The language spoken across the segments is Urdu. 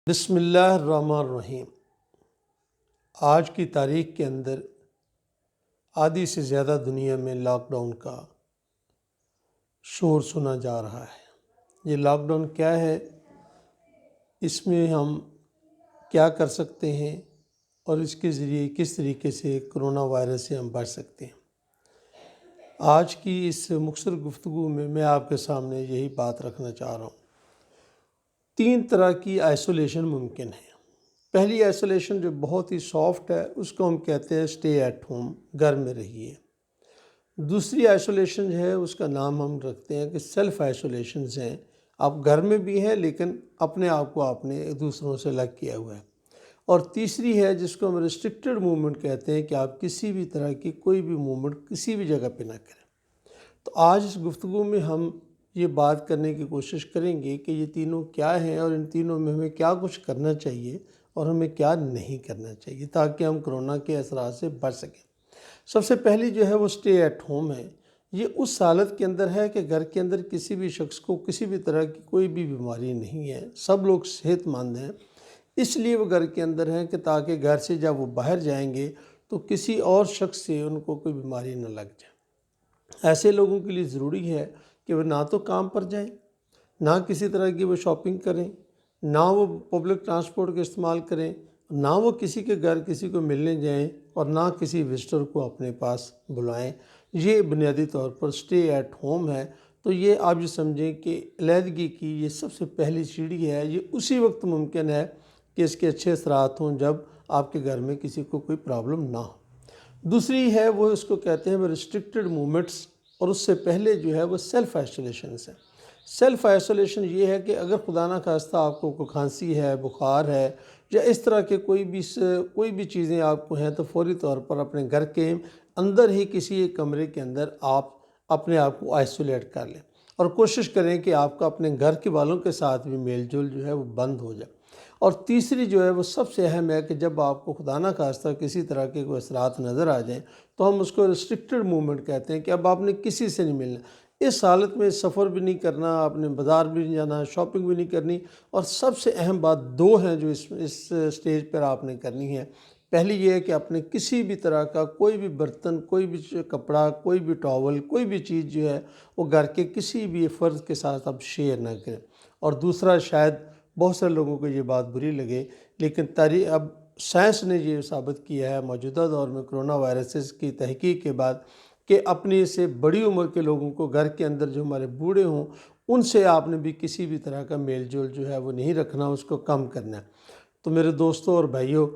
بسم اللہ الرحمن الرحیم۔ آج کی تاریخ کے اندر آدھی سے زیادہ دنیا میں لاک ڈاؤن کا شور سنا جا رہا ہے۔ یہ لاک ڈاؤن کیا ہے، اس میں ہم کیا کر سکتے ہیں اور اس کے ذریعے کس طریقے سے کرونا وائرس سے ہم بچ سکتے ہیں۔ آج کی اس مختصر گفتگو میں آپ کے سامنے یہی بات رکھنا چاہ رہا ہوں۔ 3 طرح کی آئسولیشن ممکن ہے۔ پہلی آئسولیشن جو بہت ہی سافٹ ہے، اس کو ہم کہتے ہیں اسٹے ایٹ ہوم، گھر میں رہیے۔ دوسری آئسولیشن جو ہے اس کا نام ہم رکھتے ہیں کہ سیلف آئسولیشنز ہیں، آپ گھر میں بھی ہیں لیکن اپنے آپ کو آپ نے دوسروں سے الگ کیا ہوا ہے۔ اور تیسری ہے جس کو ہم ریسٹرکٹڈ موومنٹ کہتے ہیں کہ آپ کسی بھی طرح کی کوئی بھی موومنٹ کسی بھی جگہ پہ نہ کریں۔ تو آج اس گفتگو میں ہم یہ بات کرنے کی کوشش کریں گے کہ یہ تینوں کیا ہیں اور ان تینوں میں ہمیں کیا کچھ کرنا چاہیے اور ہمیں کیا نہیں کرنا چاہیے تاکہ ہم کرونا کے اثرات سے بچ سکیں۔ سب سے پہلی جو ہے وہ اسٹے ایٹ ہوم ہے۔ یہ اس حالت کے اندر ہے کہ گھر کے اندر کسی بھی شخص کو کسی بھی طرح کی کوئی بھی بیماری نہیں ہے، سب لوگ صحت مند ہیں، اس لیے وہ گھر کے اندر ہیں کہ تاکہ گھر سے جب وہ باہر جائیں گے تو کسی اور شخص سے ان کو کوئی بیماری نہ لگ جائے۔ ایسے لوگوں کے لیے ضروری ہے کہ وہ نہ تو کام پر جائیں، نہ کسی طرح کی وہ شاپنگ کریں، نہ وہ پبلک ٹرانسپورٹ کا استعمال کریں، نہ وہ کسی کے گھر کسی کو ملنے جائیں اور نہ کسی وزٹر کو اپنے پاس بلائیں۔ یہ بنیادی طور پر اسٹے ایٹ ہوم ہے۔ تو یہ آپ یہ سمجھیں کہ علیحدگی کی یہ سب سے پہلی سیڑھی ہے۔ یہ اسی وقت ممکن ہے کہ اس کے اچھے اثرات ہوں جب آپ کے گھر میں کسی کو کوئی پرابلم نہ ہو۔ دوسری ہے وہ اس کو کہتے ہیں وہ ریسٹرکٹڈ موومنٹس، اور اس سے پہلے جو ہے وہ سیلف آئسولیشنس ہے۔ سیلف آئسولیشن یہ ہے کہ اگر خدا نہ خواستہ آپ کو کوئی کھانسی ہے، بخار ہے یا اس طرح کے کوئی بھی چیزیں آپ کو ہیں تو فوری طور پر اپنے گھر کے اندر ہی کسی ایک کمرے کے اندر آپ اپنے آپ کو آئسولیٹ کر لیں اور کوشش کریں کہ آپ کا اپنے گھر کے والوں کے ساتھ بھی میل جول جو ہے وہ بند ہو جائے۔ اور تیسری جو ہے وہ سب سے اہم ہے کہ جب آپ کو خدا نہ خواستہ کسی طرح کے کوئی اثرات نظر آ جائیں تو ہم اس کو ریسٹرکٹڈ موومنٹ کہتے ہیں کہ اب آپ نے کسی سے نہیں ملنا۔ اس حالت میں سفر بھی نہیں کرنا، آپ نے بازار بھی نہیں جانا، شاپنگ بھی نہیں کرنی۔ اور سب سے اہم بات 2 ہیں جو اس سٹیج پر آپ نے کرنی ہے۔ پہلی یہ ہے کہ اپنے کسی بھی طرح کا کوئی بھی برتن، کوئی بھی کپڑا، کوئی بھی ٹاول، کوئی بھی چیز جو ہے وہ گھر کے کسی بھی فرد کے ساتھ آپ شیئر نہ کریں۔ اور دوسرا، شاید بہت سے لوگوں کو یہ بات بری لگے لیکن اب سائنس نے یہ ثابت کیا ہے موجودہ دور میں کرونا وائرسز کی تحقیق کے بعد کہ اپنے سے بڑی عمر کے لوگوں کو گھر کے اندر جو ہمارے بوڑھے ہوں ان سے آپ نے بھی کسی بھی طرح کا میل جول جو ہے وہ نہیں رکھنا، اس کو کم کرنا ہے۔ تو میرے دوستوں اور بھائیوں،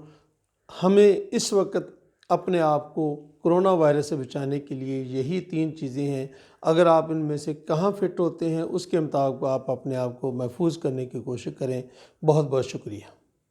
ہمیں اس وقت اپنے آپ کو کرونا وائرس سے بچانے کے لیے یہی 3 چیزیں ہیں۔ اگر آپ ان میں سے کہاں فٹ ہوتے ہیں اس کے مطابق آپ اپنے آپ کو محفوظ کرنے کی کوشش کریں۔ بہت بہت شکریہ۔